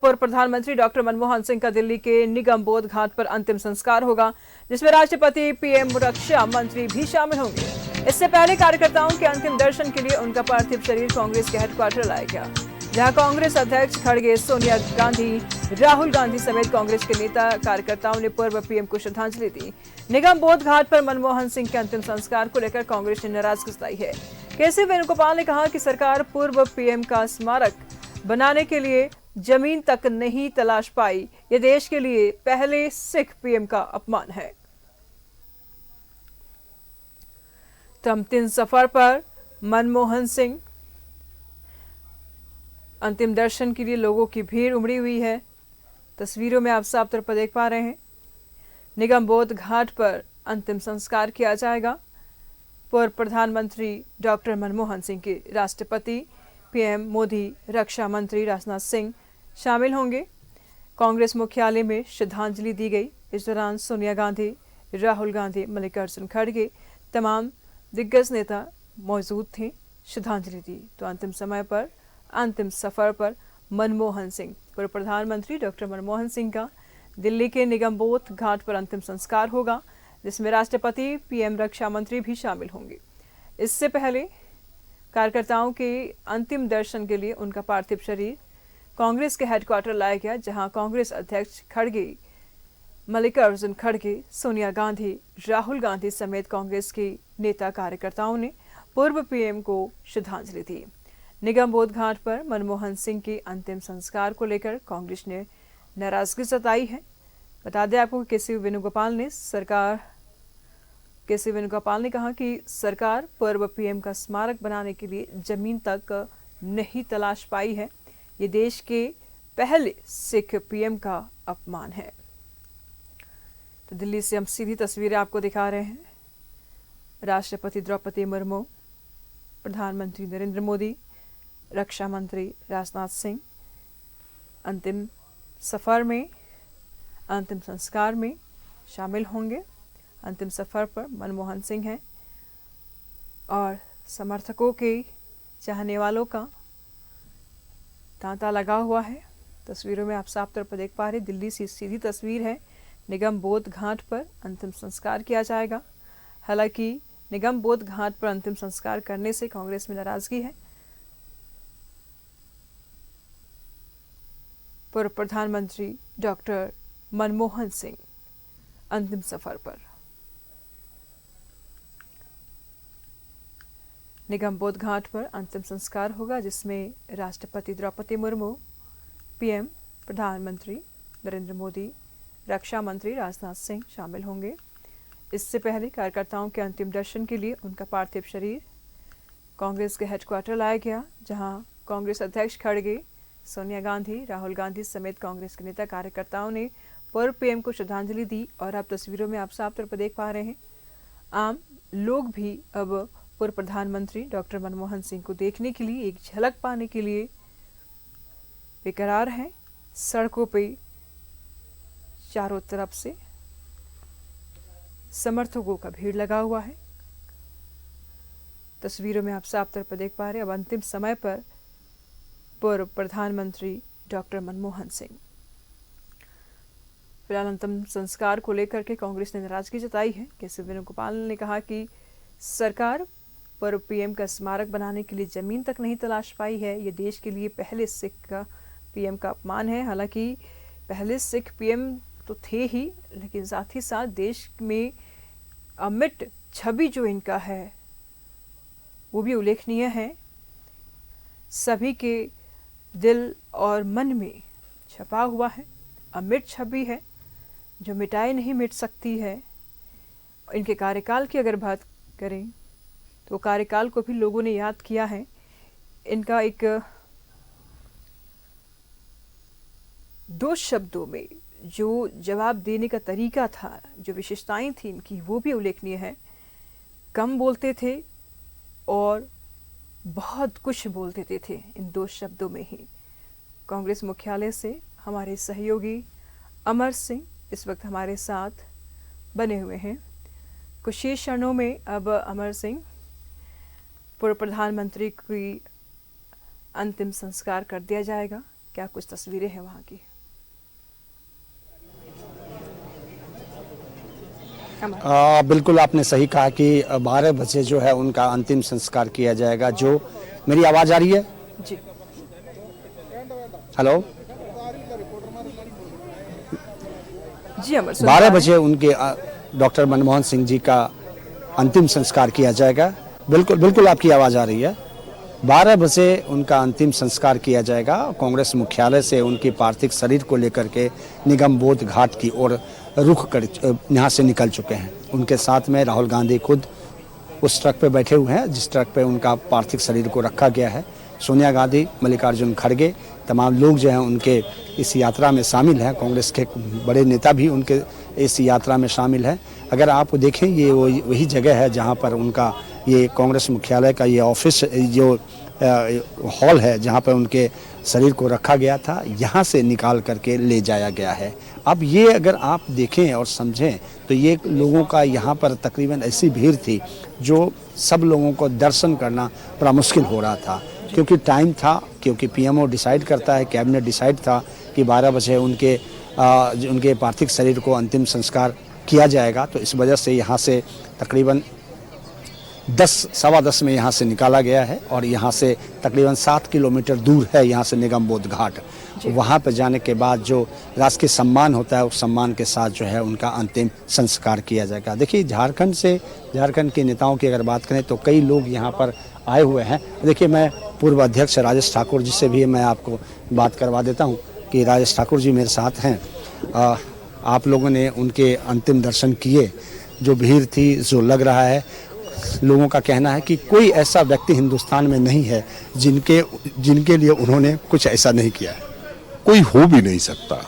पूर्व प्रधानमंत्री डॉक्टर मनमोहन सिंह का दिल्ली के निगम बोध घाट पर अंतिम संस्कार होगा, जिसमें राष्ट्रपति, पीएम, रक्षा मंत्री भी शामिल होंगे। इससे पहले कार्यकर्ताओं के अंतिम दर्शन के लिए उनका पार्थिव शरीर कांग्रेस के हेडक्वार्टर लाया गया, जहां कांग्रेस अध्यक्ष खड़गे, सोनिया गांधी, राहुल गांधी समेत कांग्रेस के नेता कार्यकर्ताओं ने पूर्व पीएम को श्रद्धांजलि दी। निगम बोध घाट पर मनमोहन सिंह के अंतिम संस्कार को लेकर कांग्रेस ने नाराजगी जताई है। केसी वेणुगोपाल ने कहा कि सरकार पूर्व पीएम का स्मारक बनाने के लिए जमीन तक नहीं तलाश पाई। ये देश के लिए पहले सिख पीएम का अपमान है। तो अंतिम सफर पर मनमोहन सिंह, अंतिम दर्शन के लिए लोगों की भीड़ उमड़ी हुई है। तस्वीरों में आप साफ तौर पर देख पा रहे हैं। निगम बोध घाट पर अंतिम संस्कार किया जाएगा। पूर्व प्रधानमंत्री डॉक्टर मनमोहन सिंह के राष्ट्रपति, पीएम मोदी, रक्षा मंत्री राजनाथ सिंह शामिल होंगे। कांग्रेस मुख्यालय में श्रद्धांजलि दी गई। इस दौरान सोनिया गांधी, राहुल गांधी, मल्लिकार्जुन खड़गे, तमाम दिग्गज नेता मौजूद थे, श्रद्धांजलि दी। तो अंतिम समय पर, अंतिम सफर पर मनमोहन सिंह, पूर्व प्रधानमंत्री डॉक्टर मनमोहन सिंह का दिल्ली के निगम बोध घाट पर अंतिम संस्कार होगा, जिसमें राष्ट्रपति, पीएम, रक्षा मंत्री भी शामिल होंगे। इससे पहले कार्यकर्ताओं के अंतिम दर्शन के लिए उनका पार्थिव शरीर कांग्रेस के हेडक्वार्टर लाया गया, जहां कांग्रेस अध्यक्ष खड़गे, मल्लिकार्जुन खड़गे, सोनिया गांधी, राहुल गांधी समेत कांग्रेस के नेता कार्यकर्ताओं ने पूर्व पीएम को श्रद्धांजलि दी। निगम बोध घाट पर मनमोहन सिंह के अंतिम संस्कार को लेकर कांग्रेस ने नाराजगी जताई है। बता दें आपको, केसी वेणुगोपाल ने कहा कि सरकार पूर्व पीएम का स्मारक बनाने के लिए जमीन तक नहीं तलाश पाई है। ये देश के पहले सिख पीएम का अपमान है। तो दिल्ली से हम सीधी तस्वीरें आपको दिखा रहे हैं। राष्ट्रपति द्रौपदी मुर्मू, प्रधानमंत्री नरेंद्र मोदी, रक्षा मंत्री राजनाथ सिंह अंतिम सफर में, अंतिम संस्कार में शामिल होंगे। अंतिम सफर पर मनमोहन सिंह हैं और समर्थकों के, चाहने वालों का तांता लगा हुआ है। तस्वीरों में आप साफ तौर पर देख पा रहे, दिल्ली से सीधी तस्वीर है। निगम बोध घाट पर अंतिम संस्कार किया जाएगा। हालांकि निगम बोध घाट पर अंतिम संस्कार करने से कांग्रेस में नाराजगी है। पूर्व प्रधानमंत्री डॉक्टर मनमोहन सिंह अंतिम सफर पर। निगम बोध घाट पर अंतिम संस्कार होगा, जिसमें राष्ट्रपति द्रौपदी मुर्मू, पीएम, प्रधानमंत्री नरेंद्र मोदी, रक्षा मंत्री राजनाथ सिंह शामिल होंगे। इससे पहले कार्यकर्ताओं के अंतिम दर्शन के लिए उनका पार्थिव शरीर कांग्रेस के हेडक्वार्टर लाया गया, जहां कांग्रेस अध्यक्ष खड़गे, सोनिया गांधी, राहुल गांधी समेत कांग्रेस के नेता कार्यकर्ताओं ने पूर्व पीएम को श्रद्धांजलि दी। और आप तस्वीरों में आप साफ तौर पर देख पा रहे हैं, आम लोग भी अब पूर्व प्रधानमंत्री डॉक्टर मनमोहन सिंह को देखने के लिए, एक झलक पाने के लिए बेकरार हैं। सड़कों पे चारों तरफ से समर्थकों का भीड़ लगा हुआ है। तस्वीरों में आप साफ तौर पर देख पा रहे हैं, अब अंतिम समय पर पूर्व प्रधानमंत्री डॉक्टर मनमोहन सिंह। फिलहाल अंतिम संस्कार को लेकर के कांग्रेस ने नाराजगी जताई है। केसी वेणुगोपाल ने कहा कि सरकार पूर्व पीएम का स्मारक बनाने के लिए जमीन तक नहीं तलाश पाई है। ये देश के लिए पहले सिख का पीएम का अपमान है। हालांकि पहले सिख पीएम तो थे ही, लेकिन साथ ही साथ देश में अमिट छवि जो इनका है वो भी उल्लेखनीय है। सभी के दिल और मन में छपा हुआ है, अमिट छवि है जो मिटाई नहीं मिट सकती है। इनके कार्यकाल की अगर बात करें तो कार्यकाल को भी लोगों ने याद किया है। इनका एक दो शब्दों में जो जवाब देने का तरीका था, जो विशेषताएं थी इनकी, वो भी उल्लेखनीय है। कम बोलते थे और बहुत कुछ बोल देते थे इन दो शब्दों में ही। कांग्रेस मुख्यालय से हमारे सहयोगी अमर सिंह इस वक्त हमारे साथ बने हुए हैं। कुछ ही क्षणों में अब अमर सिंह, पूर्व प्रधानमंत्री की अंतिम संस्कार कर दिया जाएगा। क्या कुछ तस्वीरें हैं वहाँ की। बिल्कुल आपने सही कहा कि 12 बजे जो है उनका अंतिम संस्कार किया जाएगा। जो मेरी आवाज़ आ रही है जी, हेलो, जी अमर, 12 बजे उनके डॉक्टर मनमोहन सिंह जी का अंतिम संस्कार किया जाएगा। बिल्कुल बिल्कुल आपकी आवाज़ आ रही है। 12 बजे उनका अंतिम संस्कार किया जाएगा। कांग्रेस मुख्यालय से उनके पार्थिव शरीर को लेकर के निगम बोध घाट की ओर रुख कर यहाँ से निकल चुके हैं। उनके साथ में राहुल गांधी खुद उस ट्रक पे बैठे हुए हैं जिस ट्रक पे उनका पार्थिव शरीर को रखा गया है। सोनिया गांधी, मल्लिकार्जुन खड़गे, तमाम लोग जो हैं उनके इस यात्रा में शामिल हैं। कांग्रेस के बड़े नेता भी उनके इस यात्रा में शामिल हैं। अगर आप देखें ये वही जगह है जहां पर उनका ये कांग्रेस मुख्यालय का ये ऑफिस जो हॉल है जहां पर उनके शरीर को रखा गया था, यहाँ से निकाल करके ले जाया गया है। अब ये अगर आप देखें और समझें तो ये लोगों का यहाँ पर तकरीबन ऐसी भीड़ थी जो सब लोगों को दर्शन करना बड़ा मुश्किल हो रहा था, क्योंकि टाइम था, क्योंकि पीएमओ डिसाइड करता है, कैबिनेट डिसाइड था कि 12 बजे उनके पार्थिव शरीर को अंतिम संस्कार किया जाएगा। तो इस वजह से यहाँ से तकरीबन 10-10:15 में यहाँ से निकाला गया है और यहाँ से तकरीबन 7 किलोमीटर दूर है यहाँ से निगम बोध घाट। वहाँ पर जाने के बाद जो राजकीय सम्मान होता है उस सम्मान के साथ जो है उनका अंतिम संस्कार किया जाएगा। देखिए झारखंड के नेताओं की अगर बात करें तो कई लोग यहाँ पर आए हुए हैं। देखिए मैं पूर्व अध्यक्ष राजेश ठाकुर जी से भी मैं आपको बात करवा देता हूँ कि राजेश ठाकुर जी मेरे साथ हैं। आप लोगों ने उनके अंतिम दर्शन किए, जो भीड़ थी, जो लग रहा है, लोगों का कहना है कि कोई ऐसा व्यक्ति हिंदुस्तान में नहीं है जिनके लिए उन्होंने कुछ ऐसा नहीं किया है। कोई हो भी नहीं सकता,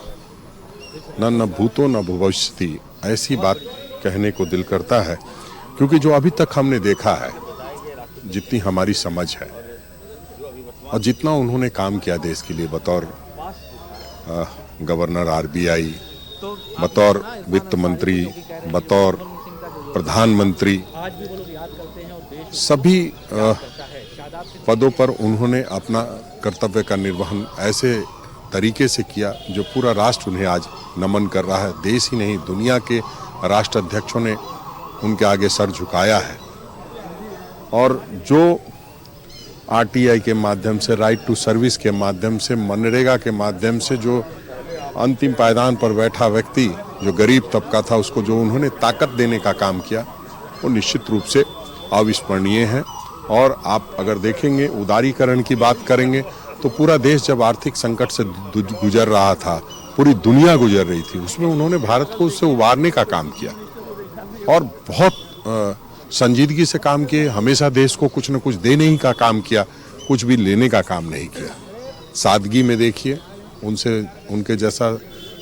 न भूतो न भविष्यति, ऐसी बात कहने को दिल करता है। क्योंकि जो अभी तक हमने देखा है, जितनी हमारी समझ है और जितना उन्होंने काम किया देश के लिए, बतौर गवर्नर RBI, बतौर वित्त मंत्री, बतौर प्रधानमंत्री, सभी पदों पर उन्होंने अपना कर्तव्य का निर्वहन ऐसे तरीके से किया जो पूरा राष्ट्र उन्हें आज नमन कर रहा है। देश ही नहीं, दुनिया के राष्ट्राध्यक्षों ने उनके आगे सर झुकाया है। और जो RTI के माध्यम से, राइट टू सर्विस के माध्यम से, मनरेगा के माध्यम से जो अंतिम पायदान पर बैठा व्यक्ति, जो गरीब तबका था, उसको जो उन्होंने ताकत देने का काम किया, वो निश्चित रूप से अविस्मरणीय है। और आप अगर देखेंगे, उदारीकरण की बात करेंगे तो पूरा देश जब आर्थिक संकट से गुजर रहा था, पूरी दुनिया गुजर रही थी, उसमें उन्होंने भारत को उससे उबारने का काम किया और बहुत संजीदगी से काम किए। हमेशा देश को कुछ न कुछ देने ही का काम किया, कुछ भी लेने का काम नहीं किया। सादगी में देखिए, उनके जैसा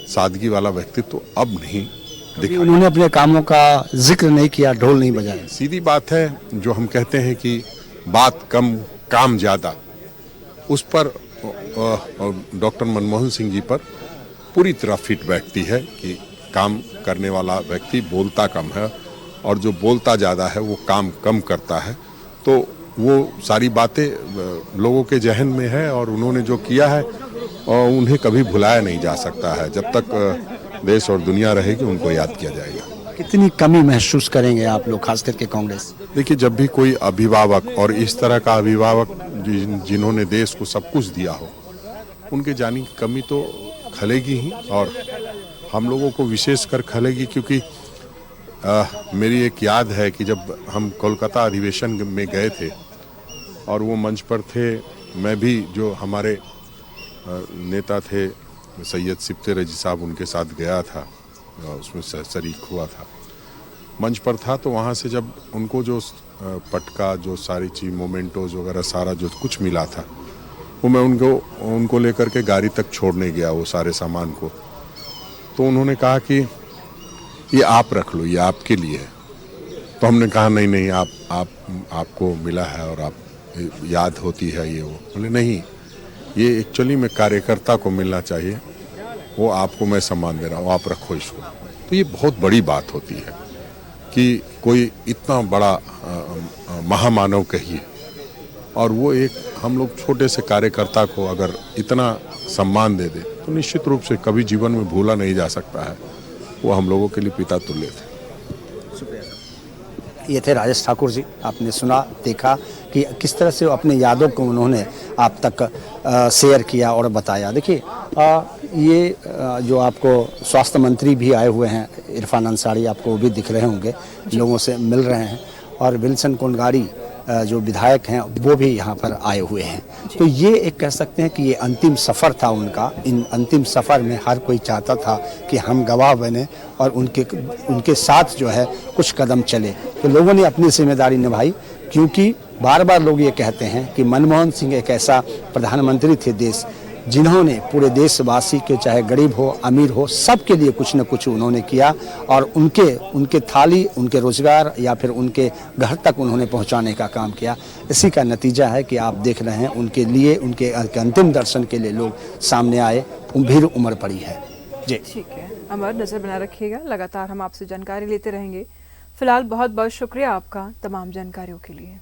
सादगी वाला व्यक्तित्व तो अब नहीं दिखा। उन्होंने अपने कामों का जिक्र नहीं किया, ढोल नहीं बजाया। सीधी बात है, जो हम कहते हैं कि बात कम काम ज़्यादा, उस पर डॉक्टर मनमोहन सिंह जी पर पूरी तरह फिट बैठती है कि काम करने वाला व्यक्ति बोलता कम है और जो बोलता ज़्यादा है वो काम कम करता है। तो वो सारी बातें लोगों के जहन में है और उन्होंने जो किया है उन्हें कभी भुलाया नहीं जा सकता है। जब तक देश और दुनिया रहेगी उनको याद किया जाएगा। कितनी कमी महसूस करेंगे आप लोग, खास करके कांग्रेस? देखिए, जब भी कोई अभिभावक, और इस तरह का अभिभावक जिन्होंने देश को सब कुछ दिया हो, उनके जाने की कमी तो खलेगी ही, और हम लोगों को विशेषकर खलेगी। क्योंकि मेरी एक याद है कि जब हम कोलकाता अधिवेशन में गए थे और वो मंच पर थे, मैं भी, जो हमारे नेता थे सैयद सिप्ते रजी साहब, उनके साथ गया था, उसमें शरीक हुआ था, मंच पर था। तो वहाँ से जब उनको जो पटका, जो सारी चीज़, मोमेंटोज वगैरह सारा जो कुछ मिला था, वो मैं उनको लेकर के गाड़ी तक छोड़ने गया, वो सारे सामान को। तो उन्होंने कहा कि ये आप रख लो, ये आपके लिए है। तो हमने कहा नहीं, आपको मिला है और आप याद होती है ये वो। बोले नहीं, ये एक्चुअली में कार्यकर्ता को मिलना चाहिए, वो आपको मैं सम्मान दे रहा हूँ, आप रखो इसको। तो ये बहुत बड़ी बात होती है कि कोई इतना बड़ा महामानव कहिए, और वो एक हम लोग छोटे से कार्यकर्ता को अगर इतना सम्मान दे दे तो निश्चित रूप से कभी जीवन में भूला नहीं जा सकता है। वो हम लोगों के लिए पिता तुल्य थे। ये थे राजेश ठाकुर जी। आपने सुना, देखा कि किस तरह से अपने यादों को उन्होंने आप तक शेयर किया और बताया। देखिए ये जो आपको स्वास्थ्य मंत्री भी आए हुए हैं, इरफान अंसारी, आपको वो भी दिख रहे होंगे, लोगों से मिल रहे हैं, और विल्सन कोनगारी जो विधायक हैं वो भी यहाँ पर आए हुए हैं। तो ये एक कह सकते हैं कि ये अंतिम सफ़र था उनका। इन अंतिम सफ़र में हर कोई चाहता था कि हम गवाह बने और उनके साथ जो है कुछ कदम चले। तो लोगों ने अपनी जिम्मेदारी निभाई, क्योंकि बार बार लोग ये कहते हैं कि मनमोहन सिंह एक ऐसा प्रधानमंत्री थे देश जिन्होंने पूरे देशवासी के, चाहे गरीब हो अमीर हो, सबके लिए कुछ न कुछ उन्होंने किया, और उनके थाली, उनके रोजगार या फिर उनके घर तक उन्होंने पहुंचाने का काम किया। इसी का नतीजा है कि आप देख रहे हैं उनके लिए, उनके अंतिम दर्शन के लिए लोग सामने आए, भीड़ उमड़ पड़ी है। जी ठीक है अमर, नजर बना रखिएगा, लगातार हम आपसे जानकारी लेते रहेंगे। फिलहाल बहुत बहुत शुक्रिया आपका तमाम जानकारियों के लिए।